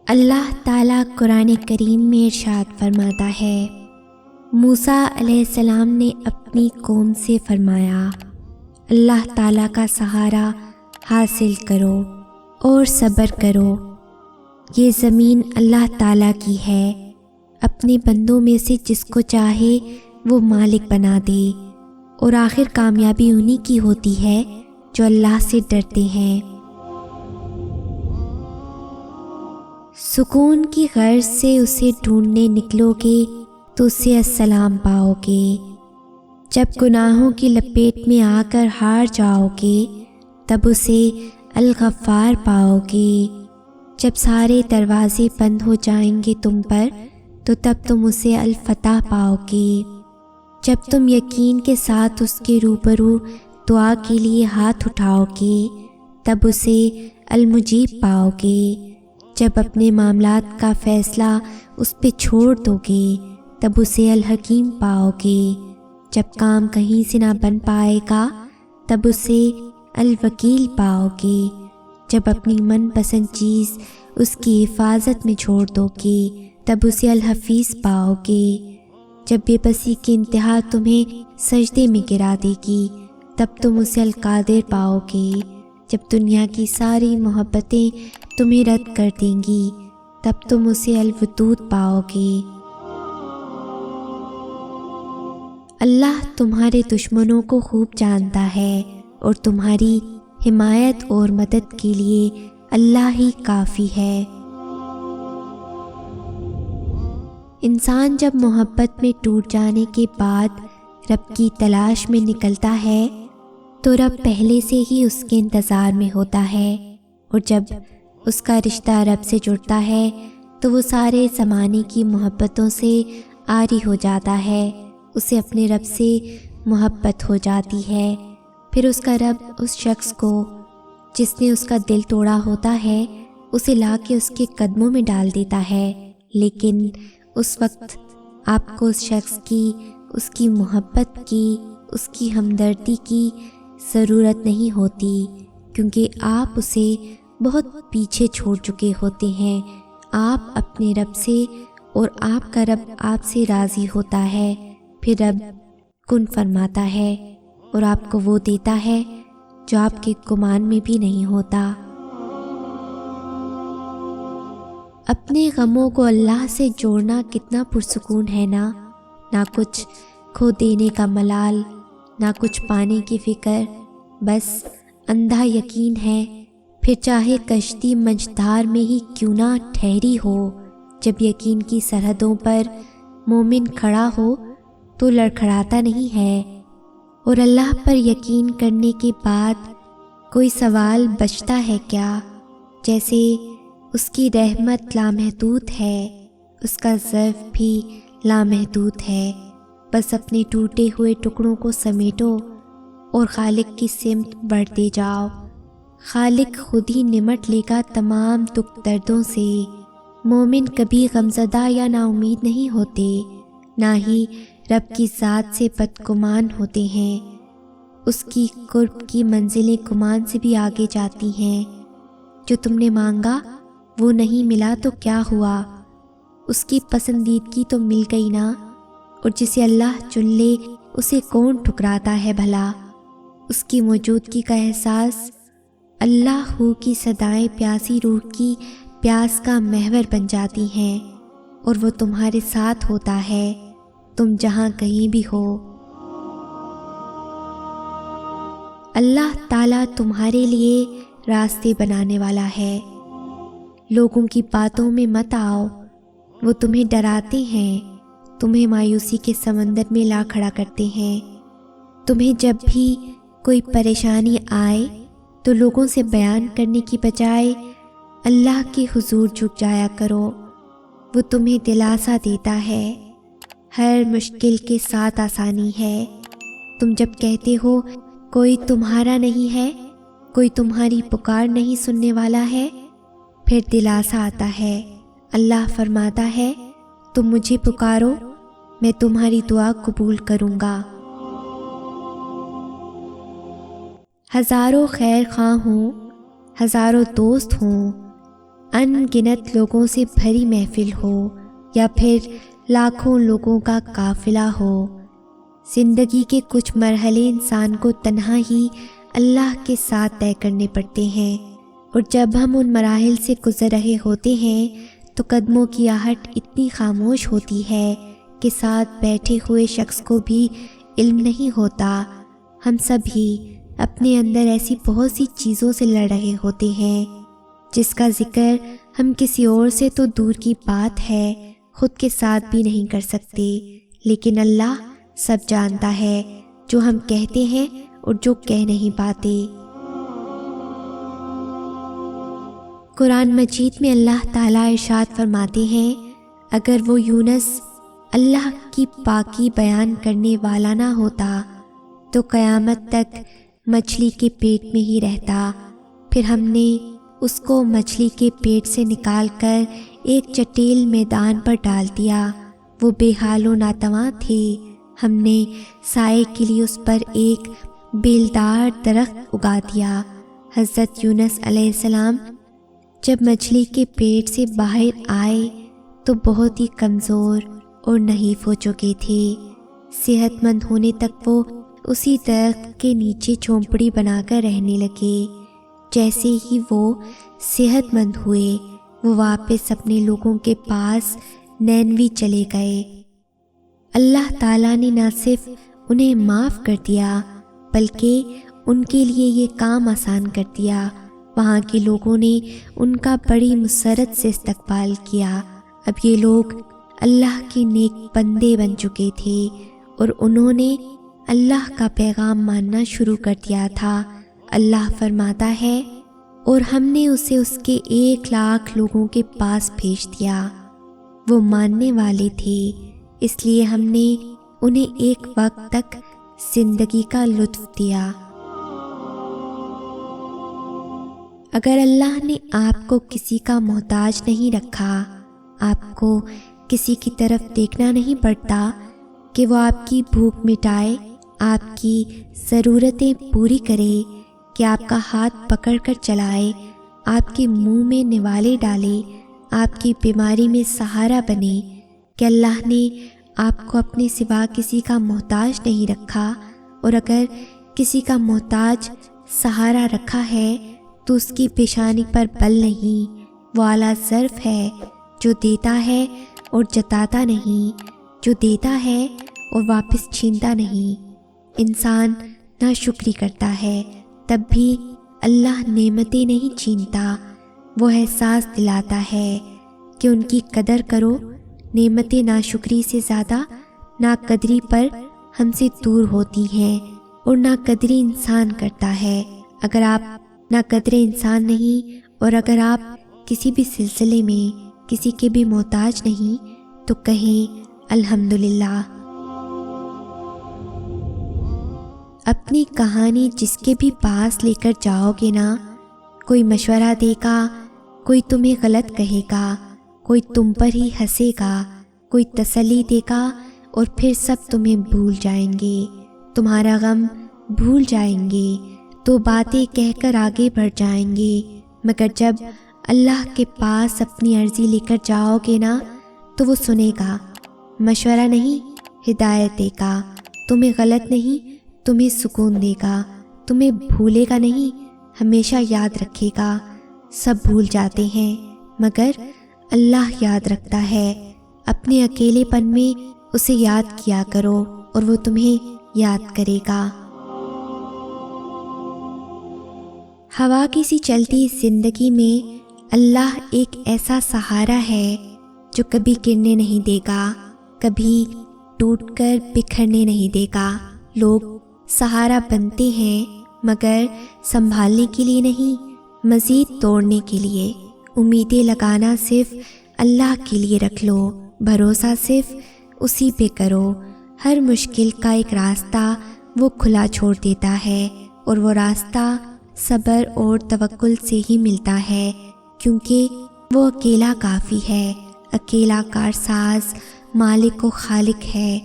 اللہ تعالیٰ قرآن کریم میں ارشاد فرماتا ہے، موسیٰ علیہ السلام نے اپنی قوم سے فرمایا، اللہ تعالیٰ کا سہارا حاصل کرو اور صبر کرو، یہ زمین اللہ تعالیٰ کی ہے، اپنے بندوں میں سے جس کو چاہے وہ مالک بنا دے، اور آخر کامیابی انہی کی ہوتی ہے جو اللہ سے ڈرتے ہیں۔ سکون کی غرض سے اسے ڈھونڈنے نکلو گے تو اسے السلام پاؤ گے، جب گناہوں کی لپیٹ میں آ کر ہار جاؤ گے تب اسے الغفار پاؤ گے، جب سارے دروازے بند ہو جائیں گے تم پر تو تب تم اسے الفتح پاؤ گے، جب تم یقین کے ساتھ اس کے روبرو دعا کے لیے ہاتھ اٹھاؤ گے تب اسے المجیب پاؤ گے، جب اپنے معاملات کا فیصلہ اس پہ چھوڑ دو گے تب اسے الحکیم پاؤ گے، جب کام کہیں سے نہ بن پائے گا تب اسے الوکیل پاؤ گے، جب اپنی من پسند چیز اس کی حفاظت میں چھوڑ دو گے تب اسے الحفیظ پاؤ گے، جب بے بسی کی انتہا تمہیں سجدے میں گرا دے گی تب تم اسے القادر پاؤ گے، جب دنیا کی ساری محبتیں تمہیں رد کر دیں گی تب تم اسے الودود پاؤ گے۔ اللہ تمہارے دشمنوں کو خوب جانتا ہے اور تمہاری حمایت اور مدد کے لیے اللہ ہی کافی ہے۔ انسان جب محبت میں ٹوٹ جانے کے بعد رب کی تلاش میں نکلتا ہے تو رب پہلے سے ہی اس کے انتظار میں ہوتا ہے، اور جب اس کا رشتہ رب سے جڑتا ہے تو وہ سارے زمانے کی محبتوں سے عاری ہو جاتا ہے، اسے اپنے رب سے محبت ہو جاتی ہے، پھر اس کا رب اس شخص کو جس نے اس کا دل توڑا ہوتا ہے اسے لا کے اس کے قدموں میں ڈال دیتا ہے، لیکن اس وقت آپ کو اس شخص کی، اس کی محبت کی، اس کی ہمدردی کی ضرورت نہیں ہوتی، کیونکہ آپ اسے بہت پیچھے چھوڑ چکے ہوتے ہیں، آپ اپنے رب سے اور آپ کا رب آپ سے راضی ہوتا ہے، پھر رب کن فرماتا ہے اور آپ کو وہ دیتا ہے جو آپ کے گمان میں بھی نہیں ہوتا۔ اپنے غموں کو اللہ سے جوڑنا کتنا پرسکون ہے نا، نہ کچھ کھو دینے کا ملال، نہ کچھ پانے کی فکر، بس اندھا یقین ہے، پھر چاہے کشتی مجدھار میں ہی کیوں نہ ٹھہری ہو، جب یقین کی سرحدوں پر مومن کھڑا ہو تو لڑکھڑاتا نہیں ہے، اور اللہ پر یقین کرنے کے بعد کوئی سوال بچتا ہے کیا؟ جیسے اس کی رحمت لامحدود ہے، اس کا ظرف بھی لامحدود ہے، بس اپنے ٹوٹے ہوئے ٹکڑوں کو سمیٹو اور خالق کی سمت بڑھتے جاؤ، خالق خود ہی نمٹ لے گا تمام دکھ دردوں سے۔ مومن کبھی غمزدہ یا نا امید نہیں ہوتے، نہ ہی رب کی ذات سے بدگمان ہوتے ہیں، اس کی قرب کی منزلیں گمان سے بھی آگے جاتی ہیں، جو تم نے مانگا وہ نہیں ملا تو کیا ہوا، اس کی پسندیدگی تو مل گئی نا، اور جسے اللہ چن لے اسے کون ٹھکراتا ہے بھلا، اس کی موجودگی کا احساس اللہ ہو کی صدائیں پیاسی روح کی پیاس کا محور بن جاتی ہیں، اور وہ تمہارے ساتھ ہوتا ہے تم جہاں کہیں بھی ہو۔ اللہ تعالیٰ تمہارے لیے راستے بنانے والا ہے، لوگوں کی باتوں میں مت آؤ، وہ تمہیں ڈراتے ہیں، تمہیں مایوسی کے سمندر میں لا کھڑا کرتے ہیں، تمہیں جب بھی کوئی پریشانی آئے تو لوگوں سے بیان کرنے کی بجائے اللہ کے حضور جھک جایا کرو، وہ تمہیں دلاسا دیتا ہے، ہر مشکل کے ساتھ آسانی ہے، تم جب کہتے ہو کوئی تمہارا نہیں ہے، کوئی تمہاری پکار نہیں سننے والا ہے، پھر دلاسا آتا ہے، اللہ فرماتا ہے تم مجھے پکارو میں تمہاری دعا قبول کروں گا۔ ہزاروں خیر خواہ ہوں، ہزاروں دوست ہوں، ان گنت لوگوں سے بھری محفل ہو یا پھر لاکھوں لوگوں کا قافلہ ہو، زندگی کے کچھ مرحلے انسان کو تنہا ہی اللہ کے ساتھ طے کرنے پڑتے ہیں، اور جب ہم ان مراحل سے گزر رہے ہوتے ہیں تو قدموں کی آہٹ اتنی خاموش ہوتی ہے کہ ساتھ بیٹھے ہوئے شخص کو بھی علم نہیں ہوتا۔ ہم سب ہی اپنے اندر ایسی بہت سی چیزوں سے لڑ رہے ہوتے ہیں جس کا ذکر ہم کسی اور سے تو دور کی بات ہے خود کے ساتھ بھی نہیں کر سکتے، لیکن اللہ سب جانتا ہے، جو ہم کہتے ہیں اور جو کہہ نہیں پاتے۔ قرآن مجید میں اللہ تعالیٰ ارشاد فرماتے ہیں، اگر وہ یونس اللہ کی پاکی بیان کرنے والا نہ ہوتا تو قیامت تک مچھلی کے پیٹ میں ہی رہتا، پھر ہم نے اس کو مچھلی کے پیٹ سے نکال کر ایک چٹیل میدان پر ڈال دیا، وہ بے حال و ناتواں تھے، ہم نے سائے کے لیے اس پر ایک بیلدار درخت اگا دیا۔ حضرت یونس علیہ السلام جب مچھلی کے پیٹ سے باہر آئے تو بہت ہی کمزور اور نحیف ہو چکے تھے، صحت مند ہونے تک وہ اسی درخت کے نیچے جھونپڑی بنا کر رہنے لگے۔ جیسے ہی وہ صحت مند ہوئے وہ واپس اپنے لوگوں کے پاس نینوی چلے گئے۔ اللہ تعالیٰ نے نہ صرف انہیں معاف کر دیا بلکہ ان کے لیے یہ کام آسان کر دیا۔ وہاں کے لوگوں نے ان کا بڑی مسرت سے استقبال کیا۔ اب یہ لوگ اللہ کے نیک بندے بن چکے تھے اور انہوں نے اللہ کا پیغام ماننا شروع کر دیا تھا۔ اللہ فرماتا ہے، اور ہم نے اسے اس کے 1,00,000 لوگوں کے پاس بھیج دیا، وہ ماننے والے تھے، اس لیے ہم نے انہیں ایک وقت تک زندگی کا لطف دیا۔ اگر اللہ نے آپ کو کسی کا محتاج نہیں رکھا، آپ کو کسی کی طرف دیکھنا نہیں پڑتا کہ وہ آپ کی بھوک مٹائے، آپ کی ضرورتیں پوری کرے، کہ آپ کا ہاتھ پکڑ کر چلائے، آپ کے منہ میں نوالے ڈالے، آپ کی بیماری میں سہارا بنے، کہ اللہ نے آپ کو اپنے سوا کسی کا محتاج نہیں رکھا، اور اگر کسی کا محتاج سہارا رکھا ہے تو اس کی پیشانی پر بل نہیں، وہ اعلیٰ ظرف ہے جو دیتا ہے اور جتاتا نہیں، جو دیتا ہے اور واپس چھینتا نہیں۔ انسان ناشکری کرتا ہے تب بھی اللہ نعمتیں نہیں چھینتا، وہ احساس دلاتا ہے کہ ان کی قدر کرو۔ نعمتیں ناشکری سے زیادہ ناقدری پر ہم سے دور ہوتی ہیں، اور ناقدری انسان کرتا ہے۔ اگر آپ ناقدر انسان نہیں اور اگر آپ کسی بھی سلسلے میں کسی کے بھی محتاج نہیں تو کہیں الحمدللہ۔ اپنی کہانی جس کے بھی پاس لے کر جاؤ گے نا، کوئی مشورہ دے گا، کوئی تمہیں غلط کہے گا، کوئی تم پر ہی ہنسے گا، کوئی تسلی دے گا، اور پھر سب تمہیں بھول جائیں گے، تمہارا غم بھول جائیں گے، تو باتیں کہہ کر آگے بڑھ جائیں گے۔ مگر جب اللہ کے پاس اپنی عرضی لے کر جاؤ گے نا تو وہ سنے گا، مشورہ نہیں ہدایت دے گا، تمہیں غلط نہیں تمہیں سکون دے گا، تمہیں بھولے گا نہیں ہمیشہ یاد رکھے گا۔ سب بھول جاتے ہیں مگر اللہ یاد رکھتا ہے۔ اپنے اکیلے پن میں اسے یاد کیا کرو اور وہ تمہیں یاد کرے گا۔ ہوا کی سی چلتی زندگی میں اللہ ایک ایسا سہارا ہے جو کبھی گرنے نہیں دے گا، کبھی ٹوٹ کر بکھرنے نہیں دے گا۔ لوگ سہارا بنتے ہیں مگر سنبھالنے کے لیے نہیں، مزید توڑنے کے لیے۔ امیدیں لگانا صرف اللہ کے لیے رکھ لو، بھروسہ صرف اسی پہ کرو۔ ہر مشکل کا ایک راستہ وہ کھلا چھوڑ دیتا ہے، اور وہ راستہ صبر اور توکل سے ہی ملتا ہے، کیونکہ وہ اکیلا کافی ہے، اکیلا کارساز مالک و خالق ہے،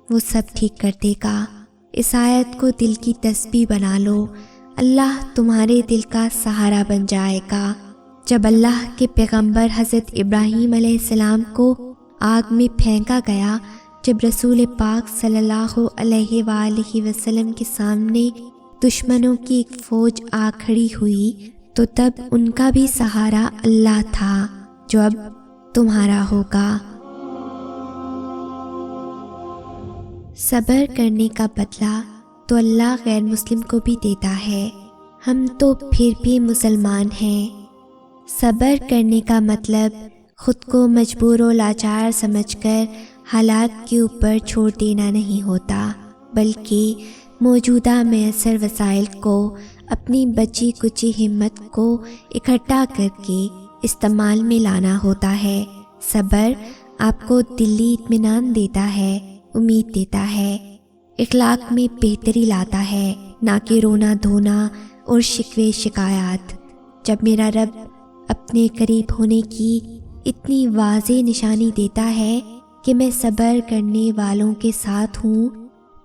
وہ سب ٹھیک کر دے گا۔ اس آیت کو دل کی تسبیح بنا لو، اللہ تمہارے دل کا سہارا بن جائے گا۔ جب اللہ کے پیغمبر حضرت ابراہیم علیہ السلام کو آگ میں پھینکا گیا، جب رسول پاک صلی اللہ علیہ وآلہ وسلم کے سامنے دشمنوں کی ایک فوج آ کھڑی ہوئی، تو تب ان کا بھی سہارا اللہ تھا جو اب تمہارا ہوگا۔ صبر کرنے کا بدلہ تو اللہ غیر مسلم کو بھی دیتا ہے، ہم تو پھر بھی مسلمان ہیں۔ صبر کرنے کا مطلب خود کو مجبور و لاچار سمجھ کر حالات کے اوپر چھوڑ دینا نہیں ہوتا، بلکہ موجودہ میسر وسائل کو، اپنی بچی کچی ہمت کو اکٹھا کر کے استعمال میں لانا ہوتا ہے۔ صبر آپ کو دلی اطمینان دیتا ہے، امید دیتا ہے، اخلاق میں بہتری لاتا ہے، نہ کہ رونا دھونا اور شکوے شکایات۔ جب میرا رب اپنے قریب ہونے کی اتنی واضح نشانی دیتا ہے کہ میں صبر کرنے والوں کے ساتھ ہوں،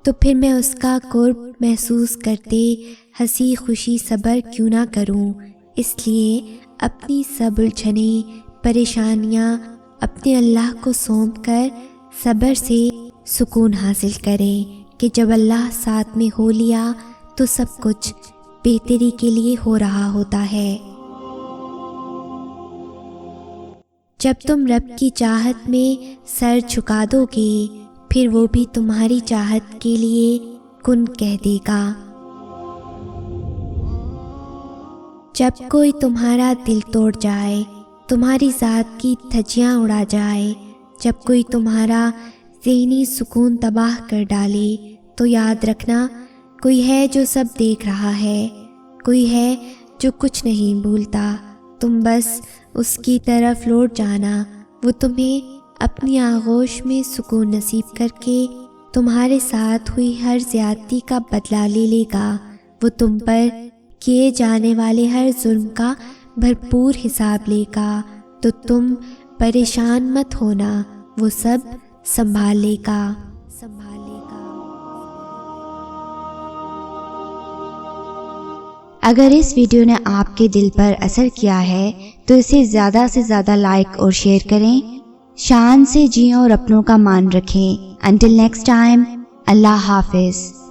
تو پھر میں اس کا قرب محسوس کرتے ہنسی خوشی صبر کیوں نہ کروں۔ اس لیے اپنی سب الجھنیں پریشانیاں اپنے اللہ کو سونپ کر صبر سے سکون حاصل کریں کہ جب اللہ ساتھ میں ہو لیا تو سب کچھ بہتری کے لیے ہو رہا ہوتا ہے۔ جب تم رب کی چاہت میں سر جھکا دو گے، پھر وہ بھی تمہاری چاہت کے لیے کن کہہ دے گا۔ جب کوئی تمہارا دل توڑ جائے، تمہاری ذات کی دھجیاں اڑا جائے، جب کوئی تمہارا ذہنی سکون تباہ کر ڈالے، تو یاد رکھنا کوئی ہے جو سب دیکھ رہا ہے، کوئی ہے جو کچھ نہیں بھولتا۔ تم بس اس کی طرف لوٹ جانا، وہ تمہیں اپنی آغوش میں سکون نصیب کر کے تمہارے ساتھ ہوئی ہر زیادتی کا بدلہ لے لے گا۔ وہ تم پر کیے جانے والے ہر ظلم کا بھرپور حساب لے گا، تو تم پریشان مت ہونا، وہ سب سنبھال لے گا۔ اگر اس ویڈیو نے آپ کے دل پر اثر کیا ہے تو اسے زیادہ سے زیادہ لائک اور شیئر کریں۔ شان سے جئیں اور اپنوں کا مان رکھیں۔ انٹل نیکسٹ ٹائم، اللہ حافظ۔